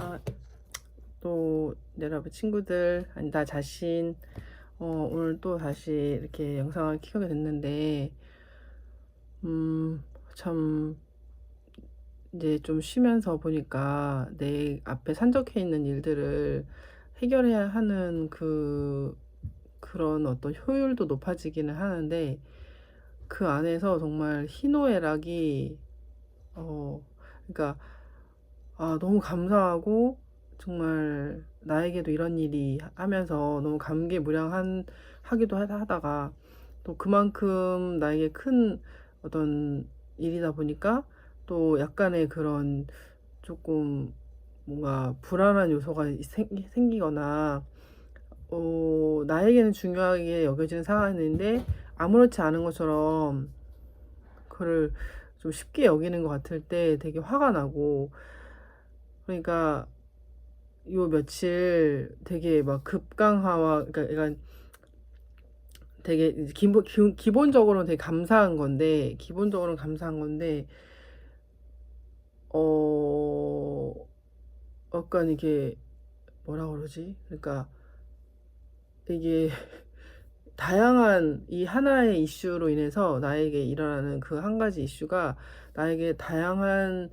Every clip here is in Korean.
아, 또 여러분 친구들, 아니 나 자신 오늘 또 다시 이렇게 영상을 키우게 됐는데 참 이제 좀 쉬면서 보니까 내 앞에 산적해 있는 일들을 해결해야 하는 그런 어떤 효율도 높아지기는 하는데, 그 안에서 정말 희노애락이 그러니까 너무 감사하고, 정말 나에게도 이런 일이 하면서 너무 하기도 하다가, 또 그만큼 나에게 큰 어떤 일이다 보니까 또 약간의 그런 조금 뭔가 불안한 요소가 생기거나, 나에게는 중요하게 여겨지는 상황인데 아무렇지 않은 것처럼 그를 좀 쉽게 여기는 것 같을 때 되게 화가 나고. 그러니까 요 며칠 되게 막 급강하와, 그러니까 약간 되게 기본적으로는 되게 감사한 건데, 어 약간 이게 뭐라 그러지? 그러니까 이게 다양한 이 하나의 이슈로 인해서 나에게 일어나는 그 한 가지 이슈가 나에게 다양한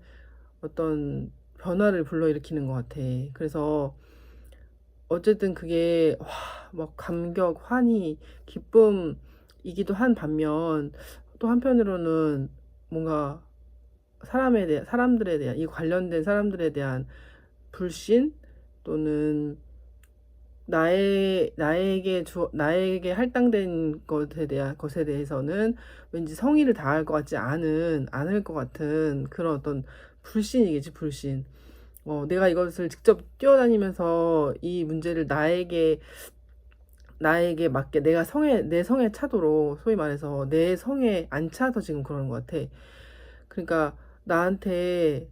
어떤 변화를 불러일으키는 것 같아. 그래서 어쨌든 그게 막 감격, 환희, 기쁨이기도 한 반면, 또 한편으로는 뭔가 사람들에 대한, 이 관련된 사람들에 대한 불신, 또는 나에게 할당된 것에 대해서는 왠지 성의를 다할 것 같지 않을 것 같은 그런 어떤 불신이겠지, 불신. 내가 이것을 직접 뛰어다니면서 이 문제를 나에게 맞게 내 성에 차도록, 소위 말해서 내 성에 안 차서 지금 그러는 것 같아. 그러니까 나한테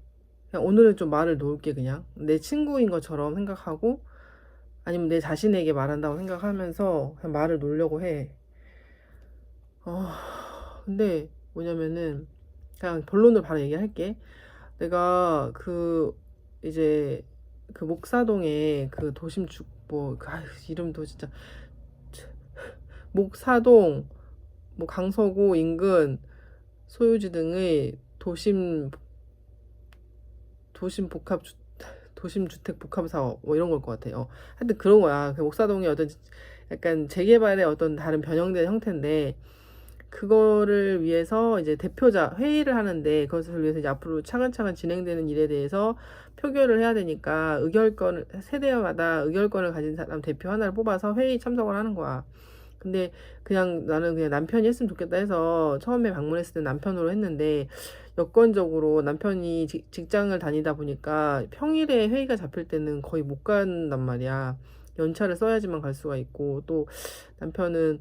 그냥 오늘은 좀 말을 놓을게, 그냥 내 친구인 것처럼 생각하고, 아니면 내 자신에게 말한다고 생각하면서 그냥 말을 놓으려고 해. 근데 뭐냐면은, 그냥 본론을 바로 얘기할게. 내가 이제 목사동에 도심 이름도 진짜, 목사동, 뭐 강서구 인근 소유지 등의 도심 복합 주, 도심 주택 복합 사업, 뭐 이런 걸 것 같아요. 하여튼 그런 거야. 그 목사동이 어떤 약간 재개발의 어떤 다른 변형된 형태인데, 그거를 위해서 이제 대표자 회의를 하는데, 그것을 위해서 이제 앞으로 차근차근 진행되는 일에 대해서 표결을 해야 되니까, 세대마다 의결권을 가진 사람 대표 하나를 뽑아서 회의 참석을 하는 거야. 근데 나는 그냥 남편이 했으면 좋겠다 해서 처음에 방문했을 때 남편으로 했는데, 여건적으로 남편이 직장을 다니다 보니까 평일에 회의가 잡힐 때는 거의 못 간단 말이야. 연차를 써야지만 갈 수가 있고, 또 남편은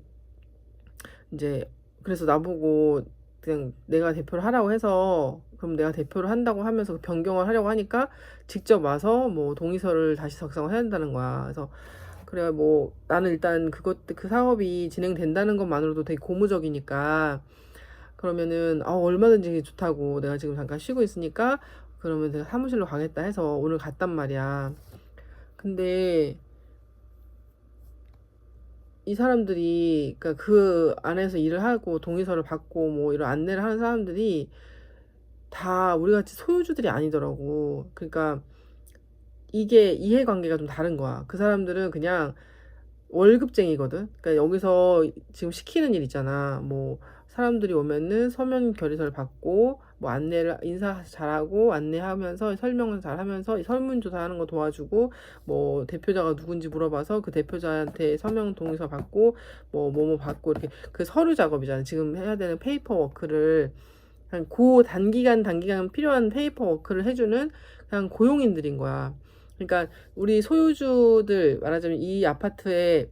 이제, 그래서 나보고 그냥 내가 대표를 하라고 해서, 그럼 내가 대표를 한다고 하면서 변경을 하려고 하니까 직접 와서 뭐 동의서를 다시 작성을 해야 된다는 거야. 그래서 그래, 뭐 나는 일단 그 사업이 진행된다는 것만으로도 되게 고무적이니까, 그러면은 얼마든지 좋다고, 내가 지금 잠깐 쉬고 있으니까 그러면 내가 사무실로 가겠다 해서 오늘 갔단 말이야. 근데 이 사람들이, 그러니까 그 안에서 일을 하고 동의서를 받고 뭐 이런 안내를 하는 사람들이 다 우리 같이 소유주들이 아니더라고. 그러니까 이게 이해관계가 좀 다른 거야. 그 사람들은 그냥 월급쟁이거든. 그러니까 여기서 지금 시키는 일 있잖아. 뭐 사람들이 오면은 서면 결의서를 받고, 뭐 인사 잘하고 안내하면서 설명을 잘하면서 설문조사하는 거 도와주고, 뭐 대표자가 누군지 물어봐서 그 대표자한테 서명 동의서 받고, 뭐 받고, 이렇게 그 서류 작업이잖아. 지금 해야 되는 페이퍼 워크를, 그냥 단기간 필요한 페이퍼 워크를 해주는 그냥 고용인들인 거야. 그러니까 우리 소유주들, 말하자면 이 아파트가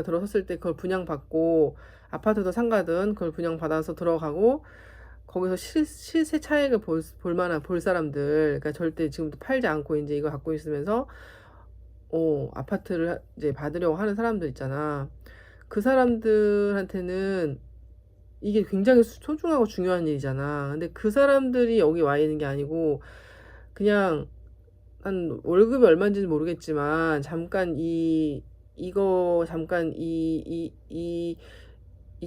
들어섰을 때 그걸 분양받고, 아파트도 상가든 그걸 분양받아서 들어가고, 거기서 실세 차익을 볼 사람들, 그러니까 절대 지금도 팔지 않고 이제 이거 갖고 있으면서 아파트를 이제 받으려고 하는 사람들 있잖아. 그 사람들한테는 이게 굉장히 소중하고 중요한 일이잖아. 근데 그 사람들이 여기 와 있는 게 아니고, 그냥 한 월급이 얼마인지는 모르겠지만 잠깐 잠깐 이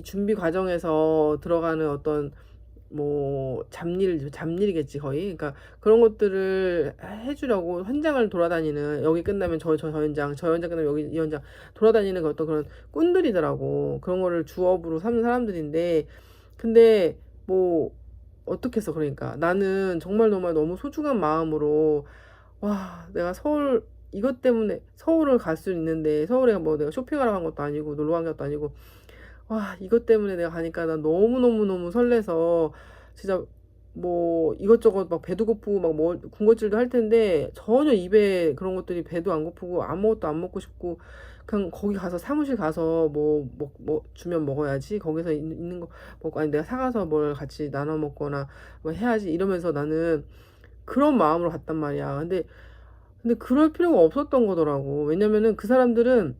준비 과정에서 들어가는 어떤 뭐 잡일이겠지 거의. 그러니까 그런 것들을 해주려고 현장을 돌아다니는, 여기 끝나면 저 현장, 저 현장 끝나면 여기 이 현장 돌아다니는 그 어떤 그런 꾼들이더라고. 그런 거를 주업으로 삼는 사람들인데, 근데 뭐 어떻게 했어. 그러니까 나는 정말 정말 너무 소중한 마음으로, 와 내가 서울 이것 때문에 서울을 갈 수 있는데, 서울에 뭐 내가 쇼핑하러 간 것도 아니고 놀러 간 것도 아니고, 와 이것 때문에 내가 가니까 난 너무너무너무 설레서 진짜 뭐 이것저것 막 배도 고프고 막 뭐 군것질도 할 텐데 전혀 입에 그런 것들이 배도 안 고프고 아무것도 안 먹고 싶고, 그냥 거기 가서 사무실 가서 뭐 주면 먹어야지, 거기서 있는 거 먹고, 아니 내가 사가서 뭘 같이 나눠 먹거나 뭐 해야지 이러면서 나는 그런 마음으로 갔단 말이야. 근데 그럴 필요가 없었던 거더라고. 왜냐면은 그 사람들은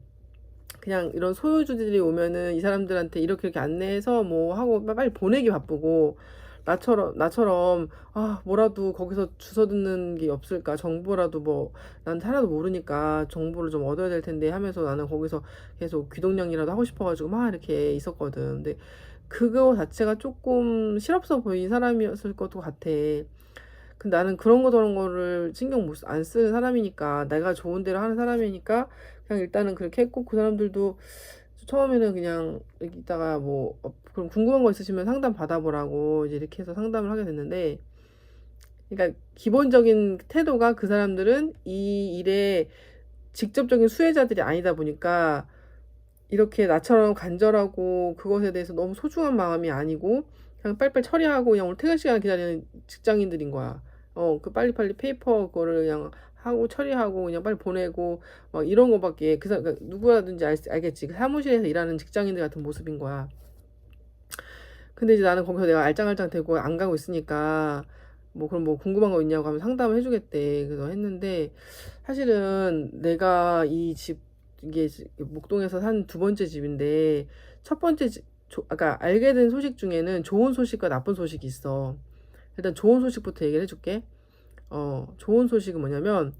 그냥 이런 소유주들이 오면은 이 사람들한테 이렇게 안내해서 뭐 하고 빨리 보내기 바쁘고, 나처럼 아 뭐라도 거기서 주워 듣는 게 없을까, 정보라도 뭐 난 하나도 모르니까 정보를 좀 얻어야 될 텐데 하면서 나는 거기서 계속 귀동냥이라도 하고 싶어가지고 막 이렇게 있었거든. 근데 그거 자체가 조금 실없어 보인 사람이었을 것도 같아. 근데 나는 그런 거 저런 거를 신경 못 안 쓰는 사람이니까, 내가 좋은 대로 하는 사람이니까 그냥 일단은 그렇게 했고, 그 사람들도 처음에는 그냥 이따가 뭐 그럼 궁금한 거 있으시면 상담 받아보라고 이제 이렇게 해서 상담을 하게 됐는데, 그러니까 기본적인 태도가 그 사람들은 이 일에 직접적인 수혜자들이 아니다 보니까 이렇게 나처럼 간절하고 그것에 대해서 너무 소중한 마음이 아니고 그냥 빨리빨리 처리하고 그냥 오늘 퇴근 시간 기다리는 직장인들인 거야. 그 빨리빨리 페이퍼 그거를 그냥 하고 처리하고 그냥 빨리 보내고 막 이런 거밖에, 그러니까 누구라든지 알겠지. 그 사무실에서 일하는 직장인들 같은 모습인 거야. 근데 이제 나는 거기서 내가 알짱알짱 대고 안 가고 있으니까 뭐 그럼 뭐 궁금한 거 있냐고 하면 상담을 해주겠대. 그래서 했는데 사실은 내가 이 집, 이게 목동에서 산 두 번째 집인데, 첫 번째 아까 알게 된 소식 중에는 좋은 소식과 나쁜 소식이 있어. 일단 좋은 소식부터 얘기를 해줄게. 좋은 소식은 뭐냐면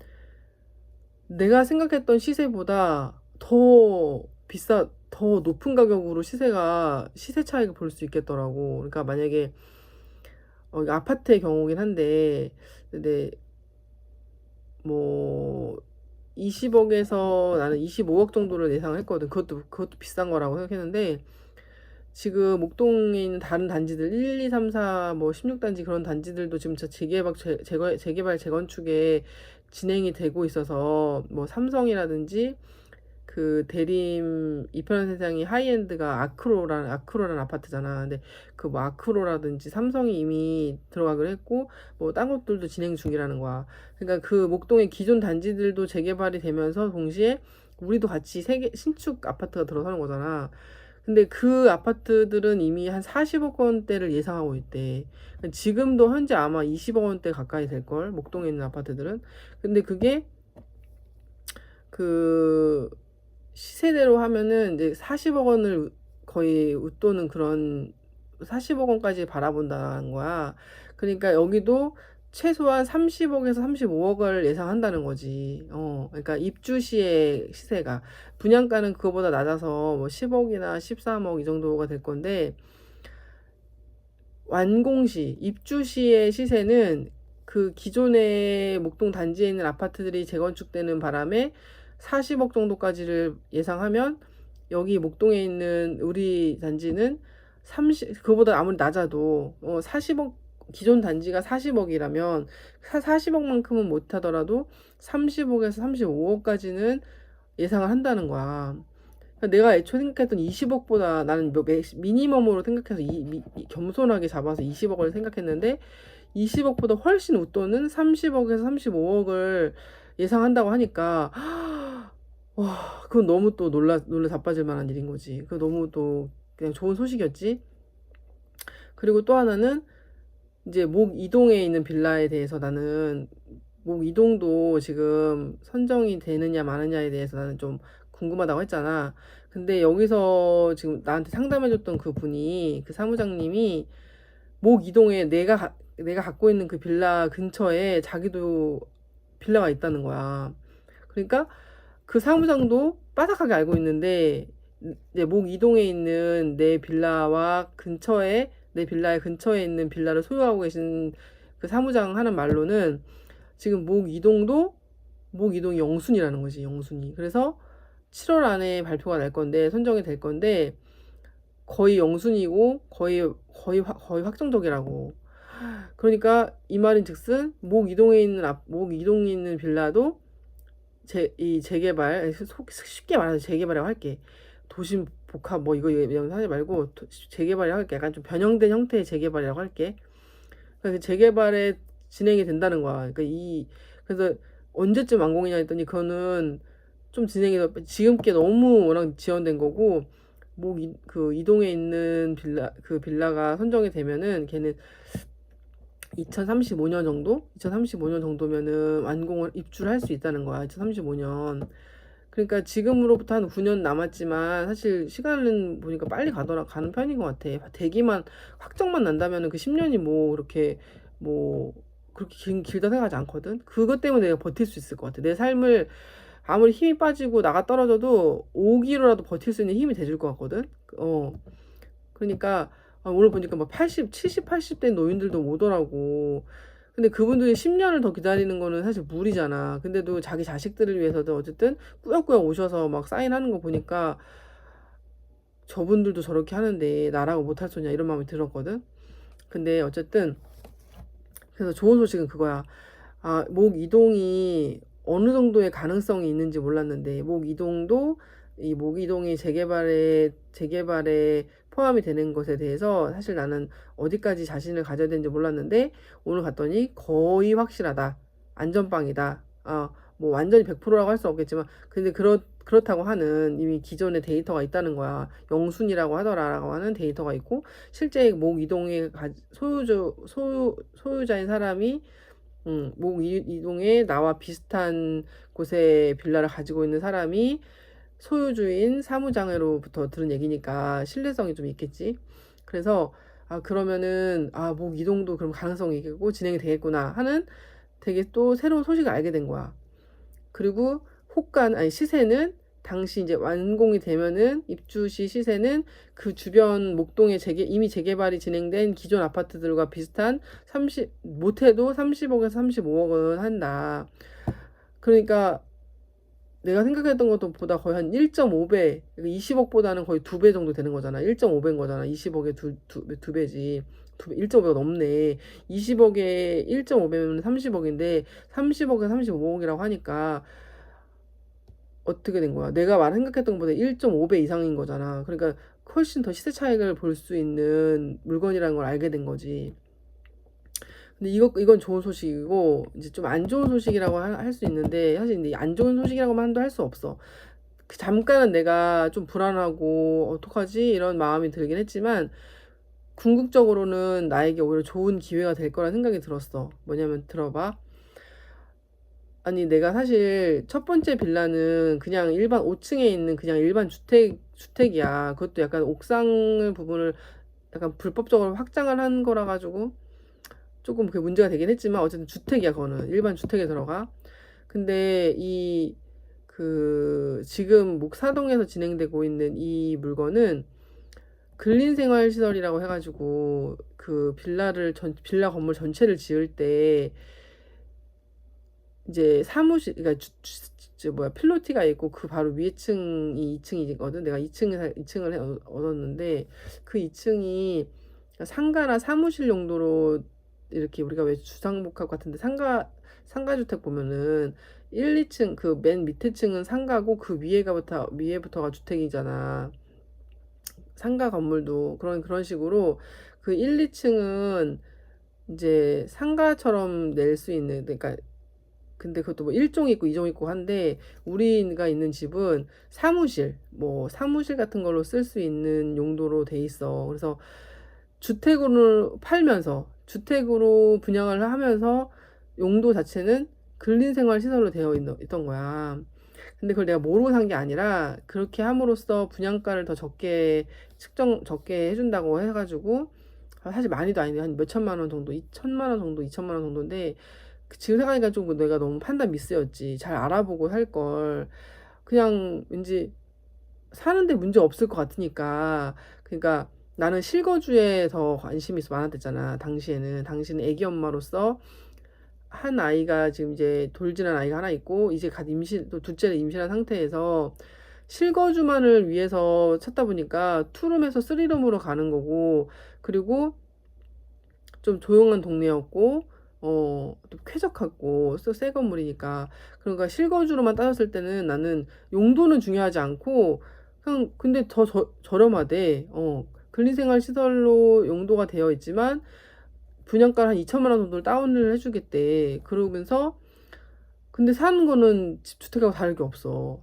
내가 생각했던 시세보다 더 높은 가격으로 시세 차익을 볼 수 있겠더라고. 그러니까 만약에 이거 아파트의 경우긴 한데, 근데 뭐 20억에서 나는 25억 정도를 예상을 했거든. 그것도 비싼 거라고 생각했는데, 지금 목동에 있는 다른 단지들 1, 2, 3, 4, 뭐 16단지 그런 단지들도 지금 재개발 재건축에 진행이 되고 있어서, 뭐 삼성이라든지 그 대림 이편한 세상이 하이엔드가 아크로라는 아파트잖아. 근데 그 뭐 아크로라든지 삼성이 이미 들어가기로 했고 뭐 딴 것들도 진행 중이라는 거야. 그러니까 그 목동의 기존 단지들도 재개발이 되면서 동시에 우리도 같이 신축 아파트가 들어서는 거잖아. 근데 그 아파트들은 이미 한 40억 원대를 예상하고 있대. 지금도 현재 아마 20억 원대 가까이 될걸, 목동에 있는 아파트들은. 근데 그게 그 시세대로 하면은 이제 40억 원을 거의 웃도는 그런, 40억 원까지 바라본다는 거야. 그러니까 여기도 최소한 30억에서 35억을 예상한다는 거지. 그러니까 입주 시의 시세가, 분양가는 그거보다 낮아서 뭐 10억이나 13억 이 정도가 될 건데, 완공 시, 입주 시의 시세는 그 기존의 목동 단지에 있는 아파트들이 재건축되는 바람에 40억 정도까지를 예상하면, 여기 목동에 있는 우리 단지는 그거보다 아무리 낮아도 40억, 기존 단지가 40억이라면 40억만큼은 못하더라도 30억에서 35억까지는 예상을 한다는 거야. 그러니까 내가 애초에 생각했던 20억보다 나는 미니멈으로 생각해서 겸손하게 잡아서 20억을 생각했는데, 20억보다 훨씬 웃도는 30억에서 35억을 예상한다고 하니까 와, 그건 너무 또 놀라 자빠질 만한 일인 거지. 그거 너무 또 그냥 좋은 소식이었지. 그리고 또 하나는 이제 목 이동에 있는 빌라에 대해서, 나는 목 이동도 지금 선정이 되느냐 마느냐에 대해서 나는 좀 궁금하다고 했잖아. 근데 여기서 지금 나한테 상담해줬던 그 분이, 그 사무장님이 목 이동에 내가 갖고 있는 그 빌라 근처에 자기도 빌라가 있다는 거야. 그러니까 그 사무장도 빠삭하게 알고 있는데 이제 목 이동에 있는 내 빌라와 근처에 내 빌라의 근처에 있는 빌라를 소유하고 계신 그 사무장 하는 말로는 지금 목 이동이 영순이라는 거지, 영순이. 그래서 7월 안에 발표가 날 건데 선정이 될 건데 거의 영순이고 거의 확정적이라고. 그러니까 이 말인즉슨 목 이동에 있는 빌라도 이 재개발, 쉽게 말해서 재개발이라고 할게. 도심 복합 뭐 이거 하지 말고 재개발이라고 할게. 약간 좀 변형된 형태의 재개발이라고 할게. 그래서 재개발에 진행이 된다는 거야. 그러니까 그래서 언제쯤 완공이냐 했더니 그거는 좀 지금께 너무 워낙 지연된 거고 그 이동에 있는 빌라가 선정이 되면은 걔는 2035년 정도면은 완공을 입주를 할 수 있다는 거야. 2035년. 그러니까 지금으로부터 한 9년 남았지만 사실 시간은 보니까 빨리 가는 편인 것 같아. 확정만 난다면은 그 10년이 그렇게 길다 생각하지 않거든. 그것 때문에 내가 버틸 수 있을 것 같아. 내 삶을 아무리 힘이 빠지고 나가 떨어져도 5기로라도 버틸 수 있는 힘이 돼줄 것 같거든. 그러니까 오늘 보니까 막 70, 80대 노인들도 오더라고. 근데 그분들이 10년을 더 기다리는 거는 사실 무리잖아. 근데도 자기 자식들을 위해서도 어쨌든 꾸역꾸역 오셔서 막 사인하는 거 보니까 저분들도 저렇게 하는데 나라고 못할 소냐 이런 마음이 들었거든. 근데 어쨌든 그래서 좋은 소식은 그거야. 목 이동이 어느 정도의 가능성이 있는지 몰랐는데 이 목 이동이 재개발에 포함이 되는 것에 대해서 사실 나는 어디까지 자신을 가져야 되는지 몰랐는데 오늘 갔더니 거의 확실하다. 안전빵이다. 뭐 완전히 100%라고 할 수 없겠지만 근데 그렇다고 하는 이미 기존의 데이터가 있다는 거야. 영순이라고 하더라라고 하는 데이터가 있고 실제 목 이동의 소유자인 사람이 목 이동에 나와 비슷한 곳에 빌라를 가지고 있는 사람이 소유주인 사무장으로부터 들은 얘기니까 신뢰성이 좀 있겠지. 그래서 그러면은 목 이동도 그럼 가능성이 있겠고 진행이 되겠구나 하는 되게 또 새로운 소식을 알게 된 거야. 그리고 시세는 당시 이제 완공이 되면은 입주 시 시세는 그 주변 목동에 이미 재개발이 진행된 기존 아파트들과 비슷한 못해도 30억에서 35억은 한다. 그러니까 내가 생각했던 것도 보다 거의 한 1.5배, 20억보다는 거의 2배 정도 되는 거잖아. 1.5배인 거잖아. 20억에 두 배지. 1.5배가 넘네. 20억에 1.5배면 30억인데 30억에 35억이라고 하니까 어떻게 된 거야? 내가 생각했던 것보다 1.5배 이상인 거잖아. 그러니까 훨씬 더 시세 차익을 볼 수 있는 물건이라는 걸 알게 된 거지. 근데 이건 좋은 소식이고 이제 좀 안 좋은 소식이라고 할 수 있는데 사실 이제 안 좋은 소식이라고만 할 수 없어. 잠깐은 내가 좀 불안하고 어떡하지 이런 마음이 들긴 했지만 궁극적으로는 나에게 오히려 좋은 기회가 될 거라 생각이 들었어. 뭐냐면 들어봐. 아니 내가 사실 첫 번째 빌라는 그냥 일반 5층에 있는 그냥 일반 주택이야. 그것도 약간 옥상 부분을 약간 불법적으로 확장을 한 거라 가지고 조금 그게 문제가 되긴 했지만 어쨌든 주택이야. 그거는 일반 주택에 들어가. 근데 지금 목사동에서 진행되고 있는 이 물건은 근린생활시설이라고 해가지고 그 빌라 건물 전체를 지을 때 이제 사무실, 그러니까 필로티가 있고 그 바로 위에 층이 2층이거든. 내가 2층을 얻었는데 그 2층이 상가나 사무실 용도로 이렇게 우리가 왜 주상복합 같은데 상가주택 보면은 1, 2층 그 맨 밑에 층은 상가고 그 위에부터가 주택이잖아. 상가 건물도 그런 식으로 그 1, 2층은 이제 상가처럼 낼 수 있는 그러니까 근데 그것도 뭐 1종 있고 2종 있고 한데 우리가 있는 집은 사무실 같은 걸로 쓸 수 있는 용도로 돼 있어. 그래서 주택으로 분양을 하면서 용도 자체는 근린생활 시설로 되어 있던 거야. 근데 그걸 내가 모르고 산 게 아니라 그렇게 함으로써 분양가를 더 적게 해준다고 해가지고 사실 많이도 아닌데 한 몇천만 원 정도, 2천만 원 정도, 2천만 원 정도인데 지금 생각하니까 좀 내가 너무 판단 미스였지. 잘 알아보고 살 걸. 그냥 왠지 사는데 문제 없을 것 같으니까. 그러니까 나는 실거주에 더 관심이 많았댔잖아. 당시는 애기 엄마로서 한 아이가 지금 이제 돌진한 아이가 하나 있고 이제 갓 임신 또 둘째를 임신한 상태에서 실거주만을 위해서 찾다 보니까 투룸에서 쓰리룸으로 가는 거고, 그리고 좀 조용한 동네였고 또 쾌적하고 새 건물이니까. 그러니까 실거주로만 따졌을 때는 나는 용도는 중요하지 않고 그냥 근데 더 저렴하대. 근린생활 시설로 용도가 되어 있지만 분양가를 한 2천만 원 정도를 다운을 해주겠대. 그러면서 근데 사는 거는 집 주택하고 다를 게 없어.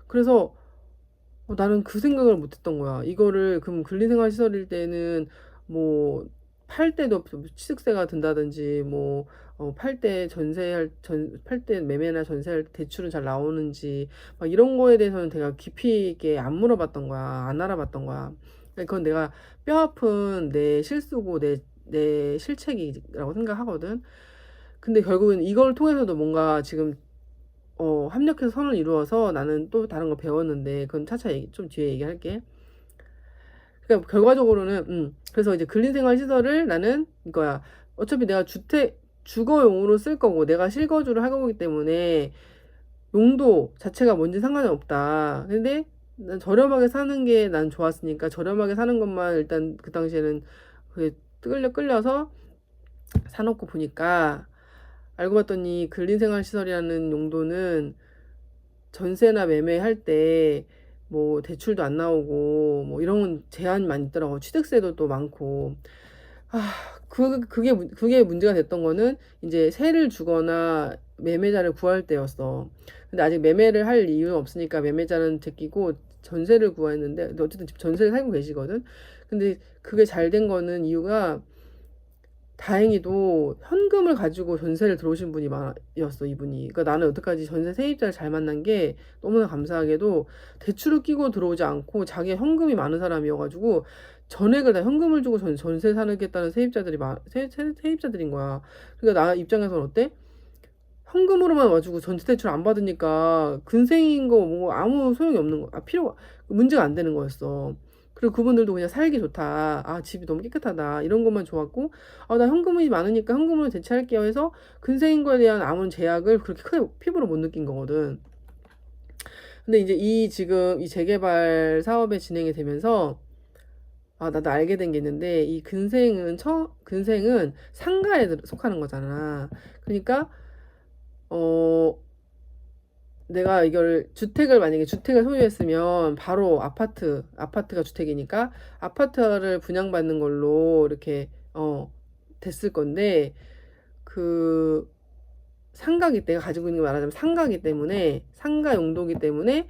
그래서 나는 그 생각을 못 했던 거야. 이거를 그럼 근린생활 시설일 때는 뭐 팔 때도 취득세가 든다든지 뭐 팔 때 매매나 전세할 때 대출은 잘 나오는지 막 이런 거에 대해서는 내가 깊이 있게 안 물어봤던 거야. 안 알아봤던 거야. 그건 내가 뼈 아픈 내 실수고 내 실책이라고 생각하거든. 근데 결국은 이걸 통해서도 뭔가 지금 합력해서 선을 이루어서 나는 또 다른 거 배웠는데 그건 차차 좀 뒤에 얘기할게. 그러니까 결과적으로는 그래서 이제 근린생활 시설을 나는 이거야. 어차피 내가 주거용으로 쓸 거고 내가 실거주를 할 거기 때문에 용도 자체가 뭔지 상관이 없다. 근데 난 저렴하게 사는 게 난 좋았으니까 저렴하게 사는 것만 일단 그 당시에는 그게 끌려서 사놓고 보니까 알고 봤더니 근린생활 시설이라는 용도는 전세나 매매할 때 뭐 대출도 안 나오고 뭐 이런 제한이 많이 있더라고. 취득세도 또 많고. 그게 문제가 됐던 거는 이제 세를 주거나 매매자를 구할 때였어. 근데 아직 매매를 할 이유는 없으니까 매매자는 제끼고 전세를 구했는데 근데 어쨌든 전세를 살고 계시거든. 근데 그게 잘 된 거는 이유가 다행히도 현금을 가지고 전세를 들어오신 분이 많았어, 이분이. 그러니까 나는 여태까지 전세 세입자를 잘 만난 게 너무나 감사하게도 대출을 끼고 들어오지 않고 자기 현금이 많은 사람이어가지고 전액을 다 현금을 주고 전세 사겠다는 세입자들인 거야. 그러니까 나 입장에서는 어때? 현금으로만 와주고 전세 대출 안 받으니까 근생인 거 뭐 아무 소용이 없는 거, 문제가 안 되는 거였어. 그리고 그분들도 그냥 살기 좋다. 집이 너무 깨끗하다. 이런 것만 좋았고, 나 현금이 많으니까 현금으로 대체할게요 해서 근생인 거에 대한 아무런 제약을 그렇게 크게 피부로 못 느낀 거거든. 근데 이제 지금 이 재개발 사업에 진행이 되면서 나도 알게 된 게 있는데 이 근생은 상가에 속하는 거잖아. 그러니까 어 내가 이걸 만약에 주택을 소유했으면 바로 아파트가 주택이니까 아파트를 분양받는 걸로 이렇게 됐을 건데 그 내가 가지고 있는 게 말하자면 상가 용도기 때문에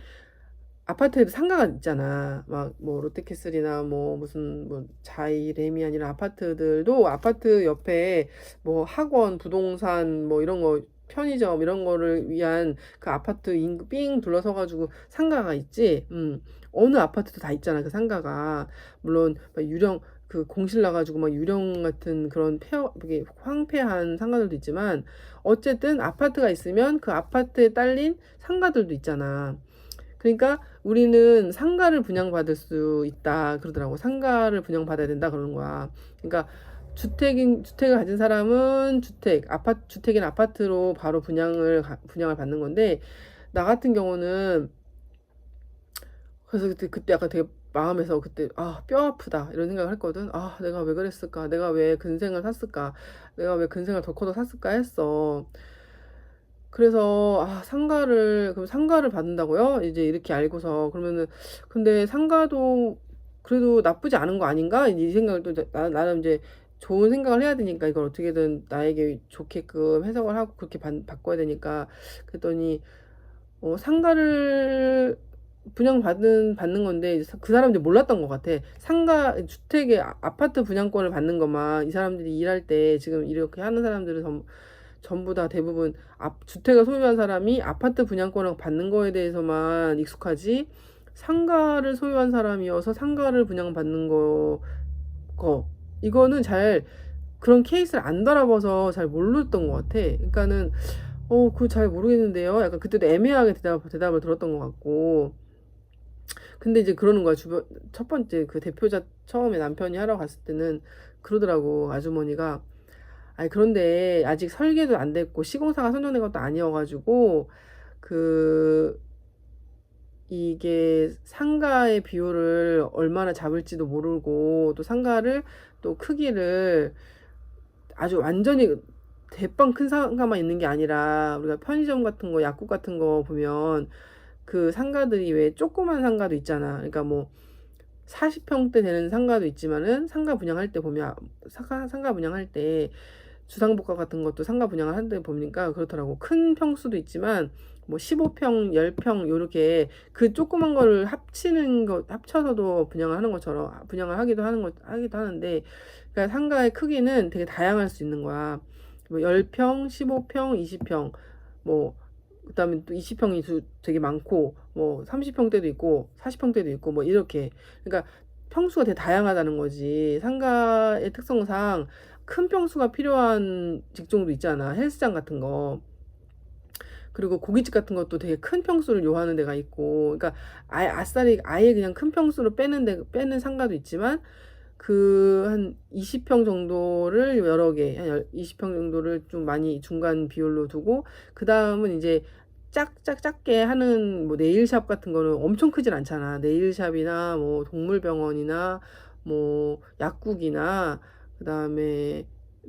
아파트에도 상가가 있잖아. 막 뭐 롯데캐슬이나 뭐 무슨 뭐 자이레미안 이런 아파트들도 아파트 옆에 뭐 학원, 부동산 뭐 이런 거 편의점 이런 거를 위한 그 아파트 인구 삥 둘러서 가지고 상가가 있지. 어느 아파트도 다 있잖아. 그 상가가. 물론 막 그 공실 나가지고 막 유령 같은 그런 이게 황폐한 상가들도 있지만 어쨌든 아파트가 있으면 그 아파트에 딸린 상가들도 있잖아. 그러니까 우리는 상가를 분양받을 수 있다 그러더라고. 상가를 분양받아야 된다 그러는 거야. 그러니까 주택을 가진 사람은 주택인 아파트로 바로 분양을 받는 건데 나 같은 경우는 그래서 그때 약간 되게 마음에서 그때 뼈 아프다 이런 생각을 했거든. 내가 왜 그랬을까? 내가 왜 근생을 샀을까? 내가 왜 근생을 더 커서 샀을까 했어. 그래서 그럼 상가를 받는다고요? 이제 이렇게 알고서 그러면은 근데 상가도 그래도 나쁘지 않은 거 아닌가? 이 생각을 또 나름 이제 좋은 생각을 해야 되니까 이걸 어떻게든 나에게 좋게끔 해석을 하고 그렇게 바꿔야 되니까 그랬더니 상가를 받는 건데 그 사람들이 몰랐던 것 같아. 주택의 아파트 분양권을 받는 것만 이 사람들이 일할 때 지금 이렇게 하는 사람들은 전부 다 대부분 주택을 소유한 사람이 아파트 분양권을 받는 거에 대해서만 익숙하지 상가를 소유한 사람이어서 상가를 분양받는 거 이거는 잘 그런 케이스를 안 달아봐서 잘 몰랐던 것 같아. 그러니까는 그거 잘 모르겠는데요. 약간 그때도 애매하게 대답을 들었던 것 같고. 근데 이제 그러는 거야. 주변 첫 번째 그 대표자 처음에 남편이 하러 갔을 때는 그러더라고. 아주머니가 아니 그런데 아직 설계도 안 됐고 시공사가 선정된 것도 아니어가지고 그 이게 상가의 비율을 얼마나 잡을지도 모르고 또 상가를 또 크기를 아주 완전히 대빵 큰 상가만 있는 게 아니라 우리가 편의점 같은 거 약국 같은 거 보면 그 상가들이 왜 조그만 상가도 있잖아. 그러니까 뭐 40평대 되는 상가도 있지만은 상가 분양할 때 보면 상가 분양할 때 주상복합 같은 것도 상가 분양을 하는데 보니까 그렇더라고. 큰 평수도 있지만 뭐 15평, 10평 요렇게 그 조그만 거를 합쳐서도 분양을 하는 것처럼 분양을 하기도 하는데 그러니까 상가의 크기는 되게 다양할 수 있는 거야. 뭐 10평, 15평, 20평 뭐 그다음에 또 20평이 되게 많고 뭐 30평대도 있고 40평대도 있고 뭐 이렇게 그러니까 평수가 되게 다양하다는 거지. 상가의 특성상 큰 평수가 필요한 직종도 있잖아. 헬스장 같은 거. 그리고 고깃집 같은 것도 되게 큰 평수를 요하는 데가 있고, 그러니까 아예 아싸리 아예 그냥 큰 평수로 빼는 상가도 있지만 그 한 20평 정도를 여러 개, 한 20평 정도를 좀 많이 중간 비율로 두고 그 다음은 이제 작게 하는 뭐 네일샵 같은 거는 엄청 크진 않잖아. 네일샵이나 뭐 동물병원이나 뭐 약국이나 그다음에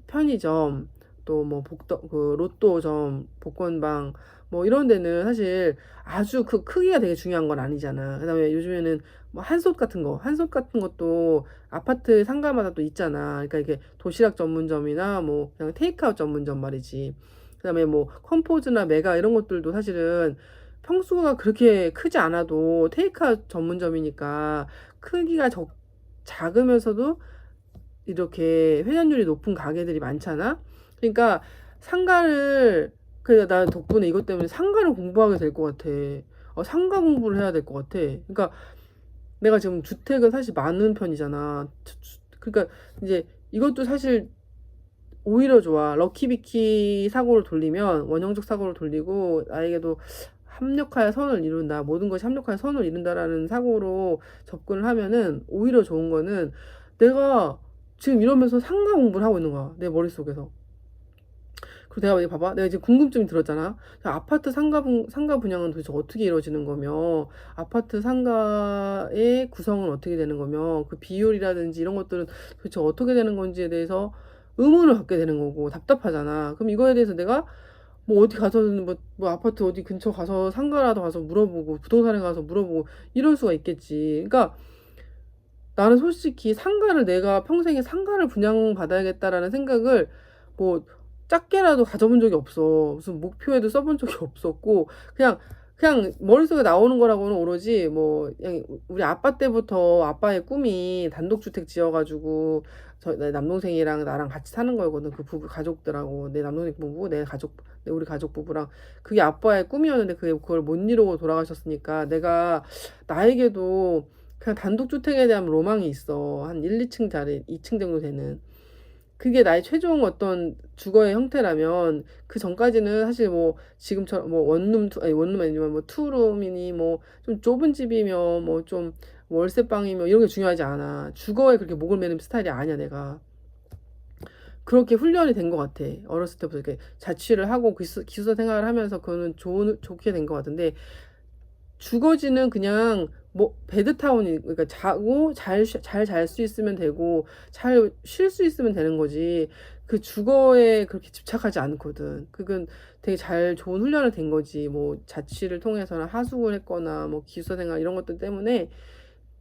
편의점 또 뭐 그 로또점 복권방 뭐 이런 데는 사실 아주 그 크기가 되게 중요한 건 아니잖아. 그다음에 요즘에는 뭐 한솥 같은 것도 아파트 상가마다 또 있잖아. 그러니까 이게 도시락 전문점이나 뭐 그냥 테이크아웃 전문점 말이지. 그다음에 뭐 컴포즈나 메가 이런 것들도 사실은 평수가 그렇게 크지 않아도 테이크아웃 전문점이니까 크기가 작으면서도 이렇게 회전율이 높은 가게들이 많잖아. 그러니까 상가를 나 덕분에 이것 때문에 상가를 공부하게 될 것 같아. 상가 공부를 해야 될 것 같아. 그러니까 내가 지금 주택은 사실 많은 편이잖아. 그러니까 이제 이것도 사실 오히려 좋아. 럭키비키 사고를 돌리면 원형적 사고를 돌리고 나에게도 합력하여 선을 이룬다. 모든 것이 합력하여 선을 이룬다라는 사고로 접근을 하면은 오히려 좋은 거는 내가 지금 이러면서 상가 공부를 하고 있는 거야. 내 머릿속에서. 그리고 내가 봐봐. 내가 이제 궁금증이 들었잖아. 아파트 상가 분양은 도대체 어떻게 이루어지는 거며, 아파트 상가의 구성은 어떻게 되는 거며, 그 비율이라든지 이런 것들은 도대체 어떻게 되는 건지에 대해서 의문을 갖게 되는 거고, 답답하잖아. 그럼 이거에 대해서 내가 뭐 어디 가서는 뭐 아파트 어디 근처 가서 상가라도 가서 물어보고, 부동산에 가서 물어보고, 이럴 수가 있겠지. 그러니까 나는 솔직히 내가 평생에 상가를 분양받아야겠다라는 생각을 뭐 작게라도 가져본 적이 없어. 무슨 목표에도 써본 적이 없었고, 그냥 머릿속에 나오는 거라고는 오로지 뭐, 그냥 우리 아빠 때부터 아빠의 꿈이 단독주택 지어가지고, 내 남동생이랑 나랑 같이 사는 거거든. 그 부부 가족들하고, 내 남동생 부부, 우리 가족 부부랑. 그게 아빠의 꿈이었는데, 그걸 못 이루고 돌아가셨으니까, 나에게도 그냥 단독주택에 대한 로망이 있어. 한 1, 2층 짜리, 2층 정도 되는. 그게 나의 최종 어떤 주거의 형태라면 그 전까지는 사실 뭐 지금처럼 뭐 원룸 아니지만 뭐 투룸이니 뭐 좀 좁은 집이며 뭐 좀 월세방이며 이런 게 중요하지 않아. 주거에 그렇게 목을 매는 스타일이 아니야, 내가. 그렇게 훈련이 된 것 같아. 어렸을 때부터 이렇게 자취를 하고 기숙사 생활을 하면서 그거는 좋게 된 것 같은데 주거지는 그냥 뭐 베드타운이 그러니까 자고 잘 잘 수 있으면 되고 잘 쉴 수 있으면 되는 거지. 그 주거에 그렇게 집착하지 않거든. 그건 되게 좋은 훈련을 된 거지. 뭐 자취를 통해서나 하숙을 했거나 뭐 기숙사 생활 이런 것들 때문에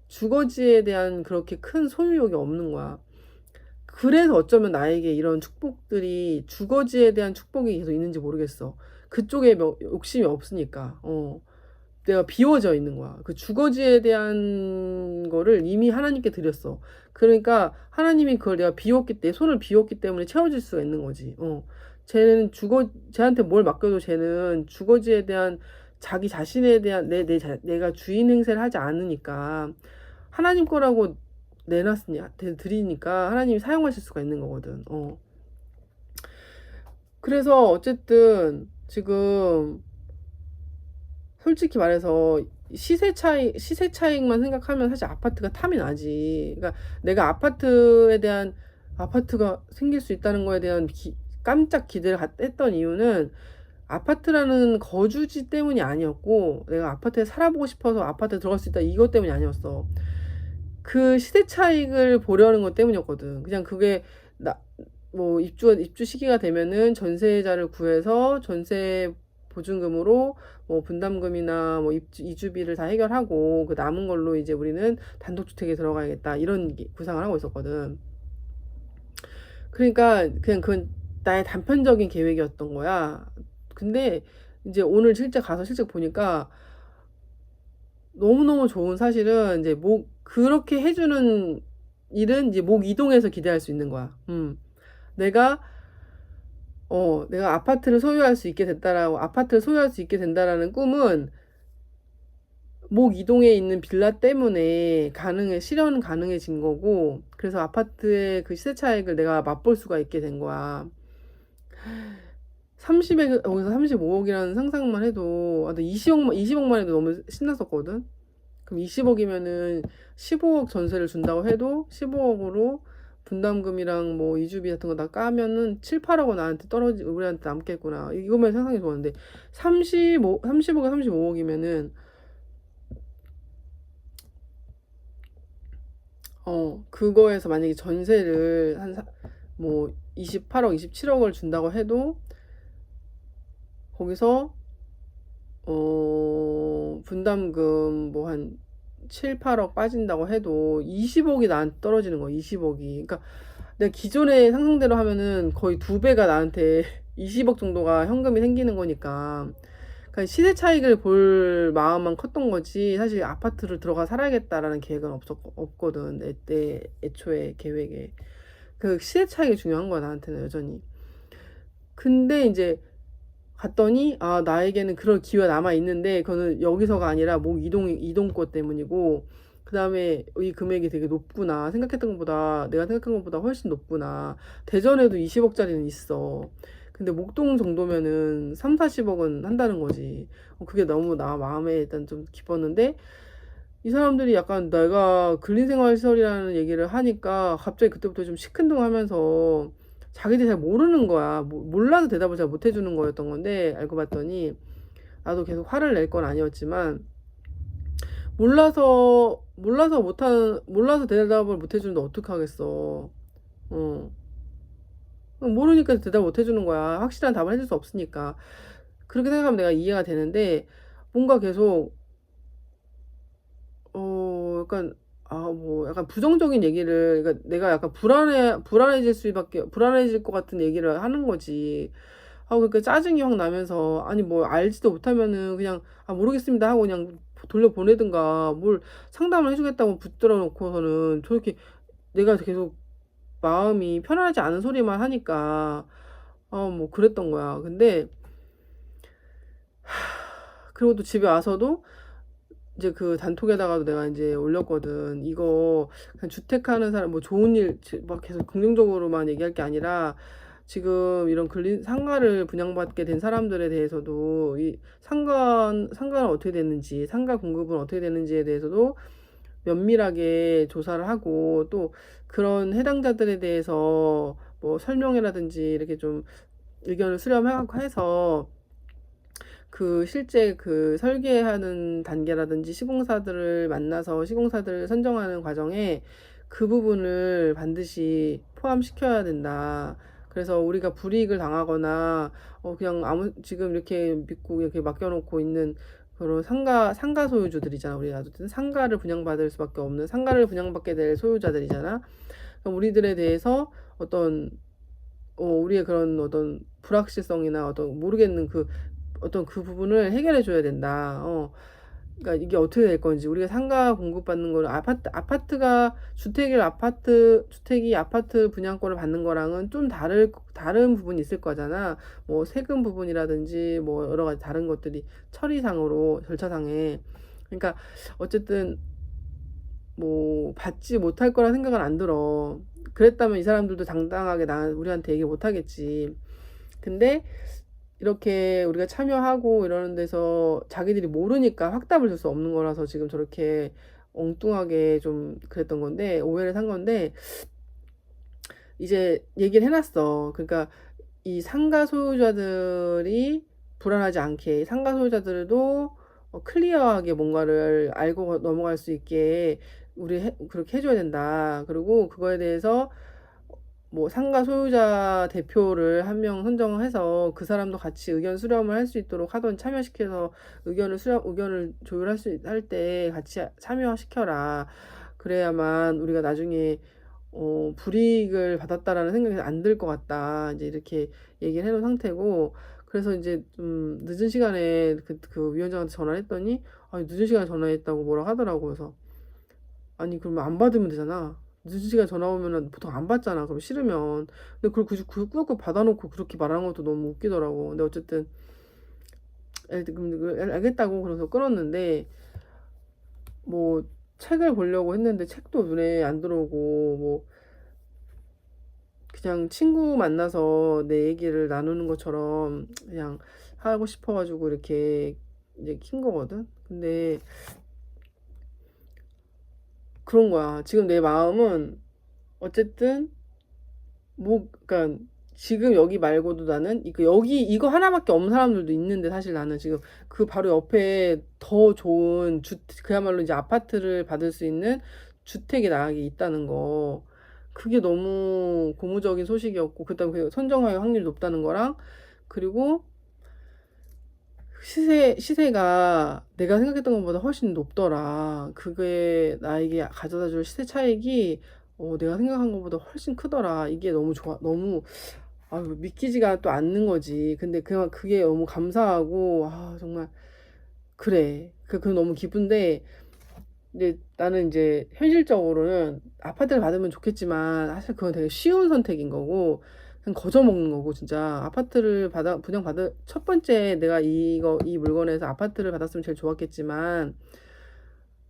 주거지에 대한 그렇게 큰 소유욕이 없는 거야. 그래서 어쩌면 나에게 이런 축복들이 주거지에 대한 축복이 계속 있는지 모르겠어. 그쪽에 욕심이 없으니까. 내가 비워져 있는 거야. 그 주거지에 대한 거를 이미 하나님께 드렸어. 그러니까 하나님이 그걸 내가 손을 비웠기 때문에 채워질 수가 있는 거지. 쟤한테 뭘 맡겨도 쟤는 주거지에 대한 자기 자신에 대한 내가 주인 행세를 하지 않으니까 하나님 거라고 드리니까 하나님이 사용하실 수가 있는 거거든. 그래서 어쨌든 지금 솔직히 말해서 시세 차익만 생각하면 사실 아파트가 탐이 나지. 그러니까 내가 아파트가 생길 수 있다는 거에 대한 깜짝 기대를 했던 이유는 아파트라는 거주지 때문이 아니었고, 내가 아파트에 살아보고 싶어서 아파트에 들어갈 수 있다 이것 때문이 아니었어. 그 시세 차익을 보려는 것 때문이었거든. 그냥 그게 뭐 입주 시기가 되면은 전세자를 구해서 전세 보증금으로 뭐 분담금이나 뭐 이주비를 다 해결하고 그 남은 걸로 이제 우리는 단독주택에 들어가야겠다 이런 구상을 하고 있었거든. 그러니까 그냥 그건 나의 단편적인 계획이었던 거야. 근데 이제 오늘 실제 보니까 너무너무 좋은, 사실은 이제 그렇게 해주는 일은 이제 이동해서 기대할 수 있는 거야. 내가 아파트를 소유할 수 있게 된다라는 꿈은 이동에 있는 빌라 때문에 실현 가능해진 거고, 그래서 아파트의 그 시세 차익을 내가 맛볼 수가 있게 된 거야. 30억, 여기서 35억이라는 상상만 해도, 20억만 해도 너무 신났었거든? 그럼 20억이면은 15억 전세를 준다고 해도 15억으로 분담금이랑 뭐 이주비 같은 거 다 까면은 7, 8억은 우리한테 남겠구나. 이것만 상상이 좋았는데 30억에 35억이면은 그거에서 만약에 전세를 뭐 28억, 27억을 준다고 해도 거기서 분담금 뭐 한 7, 8억 빠진다고 해도 20억이 나한테 떨어지는 거야. 20억이. 그러니까 내가 기존의 상승대로 하면은 거의 2배가 나한테 20억 정도가 현금이 생기는 거니까. 그러니까 시세 차익을 볼 마음만 컸던 거지. 사실 아파트를 들어가 살아야겠다라는 계획은 없거든. 내 애초에 계획에. 그 시세 차익이 중요한 거야, 나한테는 여전히. 근데 이제 갔더니 나에게는 그럴 기회가 남아 있는데 그거는 여기서가 아니라 이동권 때문이고, 그 다음에 이 금액이 되게 높구나, 내가 생각한 것보다 훨씬 높구나. 대전에도 20억짜리는 있어. 근데 목동 정도면은 3, 40억은 한다는 거지. 그게 너무 나 마음에 일단 좀 깊었는데, 이 사람들이 약간 내가 근린생활시설이라는 얘기를 하니까 갑자기 그때부터 좀 시큰둥하면서 자기들이 잘 모르는 거야. 몰라서 대답을 잘 못 해주는 거였던 건데, 알고 봤더니 나도 계속 화를 낼 건 아니었지만, 몰라서 대답을 못 해주는데 어떡하겠어. 어. 모르니까 대답 못 해주는 거야. 확실한 답을 해줄 수 없으니까. 그렇게 생각하면 내가 이해가 되는데, 뭔가 계속 약간 뭐 약간 부정적인 얘기를, 그러니까 내가 약간 불안해질 것 같은 얘기를 하는 거지. 그러니까 짜증이 확 나면서, 아니 뭐 알지도 못하면은 그냥 모르겠습니다 하고 그냥 돌려보내든가, 뭘 상담을 해주겠다고 붙들어 놓고서는 저렇게 내가 계속 마음이 편안하지 않은 소리만 하니까 뭐 그랬던 거야. 근데 그리고 또 집에 와서도 이제 그 단톡에다가도 내가 이제 올렸거든. 이거 그냥 주택하는 사람, 뭐 좋은 일 막 계속 긍정적으로만 얘기할 게 아니라, 지금 이런 상가를 분양받게 된 사람들에 대해서도 이 상가는 어떻게 됐는지, 상가 공급은 어떻게 됐는지에 대해서도 면밀하게 조사를 하고, 또 그런 해당자들에 대해서 뭐 설명회라든지 이렇게 좀 의견을 수렴하고 해서, 실제 설계하는 단계라든지 시공사들을 만나서 시공사들을 선정하는 과정에 그 부분을 반드시 포함시켜야 된다. 그래서 우리가 불이익을 당하거나 그냥 지금 이렇게 믿고 이렇게 맡겨놓고 있는 그런 상가 소유주들이잖아. 우리가 어쨌든 상가를 분양받을 수밖에 없는, 상가를 분양받게 될 소유자들이잖아. 우리들에 대해서 우리의 그런 불확실성이나 모르겠는 그 부분을 해결해 줘야 된다. 그러니까 이게 어떻게 될 건지, 우리가 상가 공급받는 거는 주택이 아파트 분양권을 받는 거랑은 좀 다른 부분이 있을 거잖아. 뭐 세금 부분이라든지 뭐 여러 가지 다른 것들이 절차상에. 그러니까 어쨌든 뭐 받지 못할 거라 생각은 안 들어. 그랬다면 이 사람들도 당당하게 우리한테 얘기 못 하겠지. 근데 이렇게 우리가 참여하고 이러는 데서 자기들이 모르니까 확답을 줄 수 없는 거라서 지금 저렇게 엉뚱하게 좀 그랬던 건데, 오해를 산 건데, 이제 얘기를 해놨어. 그러니까 이 상가 소유자들이 불안하지 않게, 상가 소유자들도 클리어하게 뭔가를 알고 넘어갈 수 있게 그렇게 해줘야 된다. 그리고 그거에 대해서 뭐 상가 소유자 대표를 한 명 선정해서 그 사람도 같이 의견 수렴을 할 수 있도록 하던, 참여시켜서 의견을 조율할 수 할 때 같이 참여시켜라. 그래야만 우리가 나중에 불이익을 받았다라는 생각이 안 들 것 같다. 이제 이렇게 얘기를 해놓은 상태고, 그래서 이제 좀 늦은 시간에 그 위원장한테 전화를 했더니, 아니, 늦은 시간에 전화했다고 뭐라 하더라고. 그래서 아니, 그러면 안 받으면 되잖아. 늦은 시간에 전화 오면은 보통 안 받잖아. 그럼 싫으면. 근데 그걸 굳이 꾹꾹 받아놓고 그렇게 말하는 것도 너무 웃기더라고. 근데 어쨌든 알겠다고 그래서 끊었는데, 뭐 책을 보려고 했는데 책도 눈에 안 들어오고, 뭐 그냥 친구 만나서 내 얘기를 나누는 것처럼 그냥 하고 싶어가지고 이렇게 이제 킨 거거든. 근데 그런 거야. 지금 내 마음은 어쨌든 뭐, 그러니까 지금 여기 말고도 나는 여기 이거 하나밖에 없는 사람들도 있는데, 사실 나는 지금 그 바로 옆에 더 좋은 그야말로 이제 아파트를 받을 수 있는 주택이 나에게 있다는 거, 그게 너무 고무적인 소식이었고, 그다음에 선정할 확률이 높다는 거랑, 그리고 시세가 내가 생각했던 것보다 훨씬 높더라. 그게 나에게 가져다 줄 시세 차익이 내가 생각한 것보다 훨씬 크더라. 이게 너무 좋아. 너무 믿기지가 또 않는 거지. 근데 그게 너무 감사하고, 정말 그래. 그게 너무 기쁜데, 이제 나는 이제 현실적으로는 아파트를 받으면 좋겠지만, 사실 그건 되게 쉬운 선택인 거고, 그냥 거저 먹는 거고. 진짜 아파트를 분양받을 첫 번째, 내가 이 물건에서 아파트를 받았으면 제일 좋았겠지만,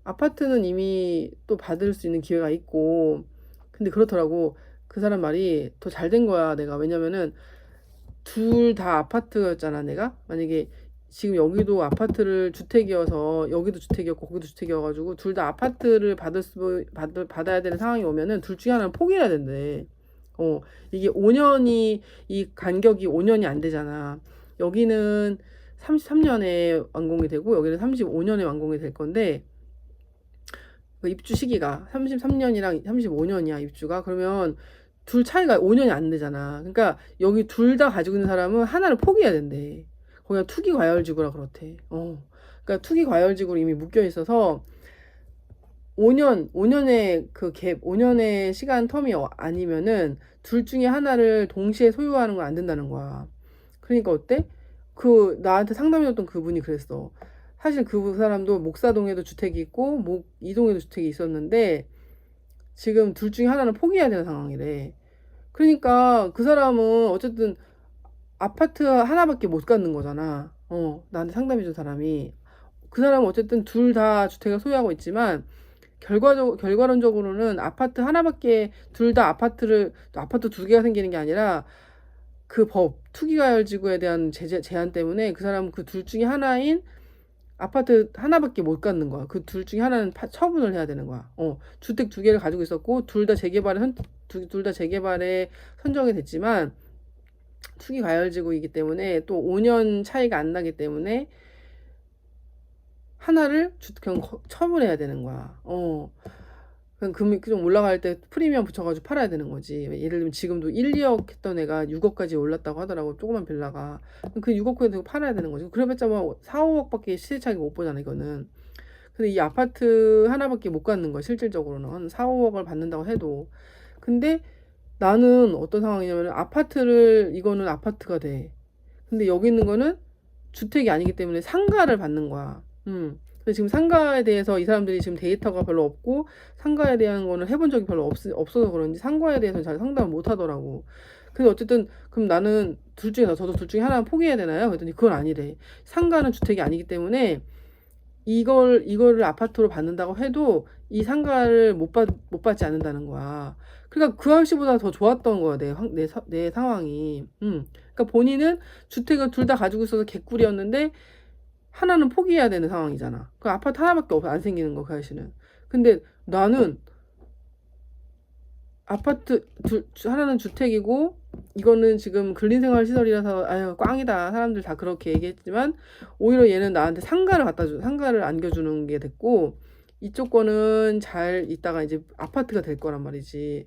아파트는 이미 또 받을 수 있는 기회가 있고. 근데 그렇더라고. 그 사람 말이 더 잘 된 거야, 내가. 왜냐면은 둘 다 아파트였잖아, 내가. 만약에 지금 여기도 주택이어서, 여기도 주택이었고 거기도 주택이어가지고 둘 다 아파트를 받아야 되는 상황이 오면은 둘 중에 하나는 포기해야 된대. 이게 이 간격이 5년이 안 되잖아. 여기는 33년에 완공이 되고, 여기는 35년에 완공이 될 건데, 그 입주 시기가 33년이랑 35년이야, 입주가. 그러면 둘 차이가 5년이 안 되잖아. 그러니까 여기 둘 다 가지고 있는 사람은 하나를 포기해야 된대. 거기가 투기 과열지구라 그렇대. 그러니까 투기 과열지구로 이미 묶여 있어서 5년의 그 갭, 5년의 시간 텀이 아니면은 둘 중에 하나를 동시에 소유하는 건 안 된다는 거야. 그러니까 어때? 나한테 상담해줬던 그분이 그랬어. 사실 그 사람도 목사동에도 주택이 있고 이동에도 주택이 있었는데, 지금 둘 중에 하나는 포기해야 되는 상황이래. 그러니까 그 사람은 어쨌든 아파트 하나밖에 못 갖는 거잖아. 나한테 상담해준 사람이. 그 사람은 어쨌든 둘 다 주택을 소유하고 있지만, 결과론적으로는 아파트 하나밖에, 둘 다 아파트 두 개가 생기는 게 아니라, 그 투기과열지구에 대한 제한 때문에 그 사람은 그 둘 중에 하나인 아파트 하나밖에 못 갖는 거야. 그 둘 중에 하나는 처분을 해야 되는 거야. 주택 두 개를 가지고 있었고, 둘 다 재개발에 선정이 됐지만, 투기 과열지구이기 때문에 또 5년 차이가 안 나기 때문에 하나를 그냥 처분해야 되는 거야. 그냥 금이 좀 올라갈 때 프리미엄 붙여가지고 팔아야 되는 거지. 예를 들면 지금도 1, 2억 했던 애가 6억까지 올랐다고 하더라고. 조그만 빌라가. 그 6억 되고 팔아야 되는 거지. 그래봤자 뭐 4, 5억밖에 시세 차익이 못 보잖아, 이거는. 근데 이 아파트 하나밖에 못 갖는 거야, 실질적으로는. 한 4, 5억을 받는다고 해도. 근데 나는 어떤 상황이냐면, 이거는 아파트가 돼. 근데 여기 있는 거는 주택이 아니기 때문에 상가를 받는 거야. 근데 지금 상가에 대해서 이 사람들이 지금 데이터가 별로 없고, 상가에 대한 거는 해본 적이 별로 없어서 그런지 상가에 대해서는 잘 상담을 못 하더라고. 근데 어쨌든 그럼 나는 저도 둘 중에 하나 포기해야 되나요? 그랬더니 그건 아니래. 상가는 주택이 아니기 때문에 이거를 아파트로 받는다고 해도 이 상가를 못 받지 않는다는 거야. 그러니까 그 아저씨보다 더 좋았던 거야, 내 상황이. 그러니까 본인은 주택을 둘 다 가지고 있어서 개꿀이었는데 하나는 포기해야 되는 상황이잖아. 그 아파트 하나밖에 안 생기는 거, 그 아저씨는. 근데 나는 아파트 하나는 주택이고 이거는 지금 근린생활 시설이라서 아유 꽝이다, 사람들 다 그렇게 얘기했지만 오히려 얘는 나한테 상가를 안겨주는 게 됐고, 이쪽 거는 잘 있다가 이제 아파트가 될 거란 말이지.